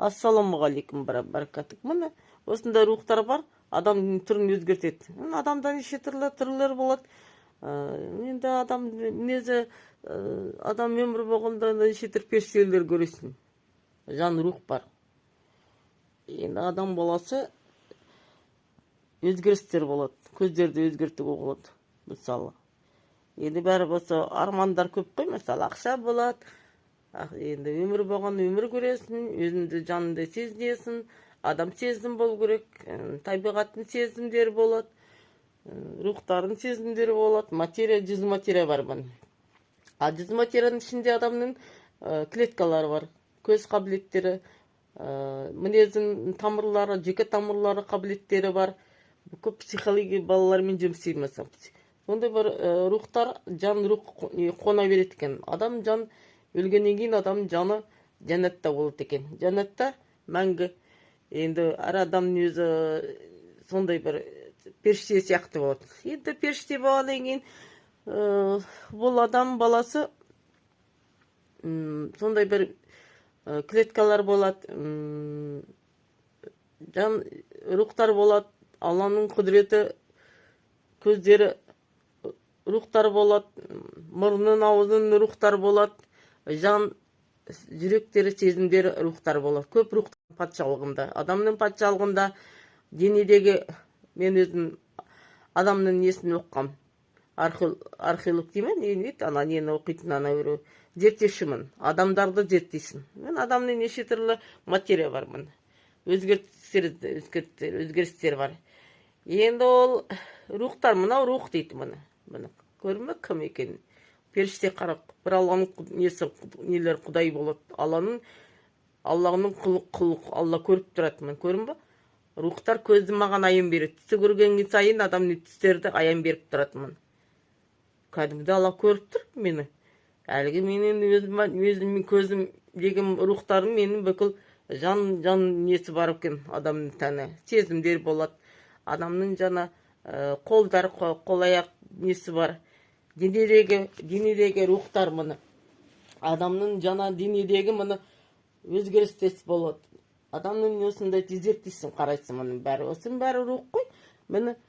Ассаламағалейкум баракатух. Міне осындай рухтар бар, адамның түрін өзгертеді. Адамда неше түрлер болады. Енді адам мінезі, адам өмір болғанда неше түрлі періштелер көресің. Жан рух бар. Енді адам баласы өзгерістер болады. Көздерді өзгертуге болады. Мысалы. Енді бәрі болса армандар көп қой, мысалы ақша болады. Енді өмір болған өмір көресің, өзіңді жаныңды сезінесің, адам сезім болу керек, табиғаттың сезімдері болады, рухтардың сезімдері болады, материя, жүз материя бар бұның. Жүз материяның ішінде адамның клеткалары бар, көз қабілеттері, мінездің тамырлары, жеке тамырлары қабілеттері бар. Көп психология балалармен жұмыс істейміз. Сондай бір рухтар, жан рух қона береді екен. Адам жан өлгеннен кейін адам жаны жәннатта болады екен. Жәннатта мәңгі. Енді әр адамның өзі сондай бір періште сияқты болады. Енді періште болғаннан кейін бұл адам баласы сондай бір клеткалар болады, жан рухтар болады, Алланың құдіреті, көздері рухтар болады, мұрнын, аузын рухтар болады, жан жүректері, сезімдері рухтар болады. Көп рухтар патшалығында. Адамның патшалығында денедегі, мен өзім адамның несін оққам. Археолог деймін, нені оқитын ана өрі. Зерттеушімін. Адамдарды зерттейсін. Мен адамның неше түрлі материя бар мін. Өзгерістер бар. Енді ол рухтар, мынау рух дейді мұны. Көрме кім екен? Періште қарақ, бір Алланың нелер құдай болады. Алланың құлық, Алла көріп тұрады. Мен көрім ба? Рухтар көзді маған аян береді. Түсі көрген сайын адамның түстерді аян беріп тұрады. Мен кәдімді Алла көріп тұр мені. Әлгі менің өзім көзім деген рухтарым менің бүкіл жан несі бар екен. Адамның тәні сезімдер болады. Адамның жана қолдар, қол-аяқ несі бар. Денедегі рухтар мұны. Адамның жана денедегі мұны өзгерістес болады. Адамның осындай зерттейсің, қарайсың мұның бәрі. Осының бәрі рух қой. Мені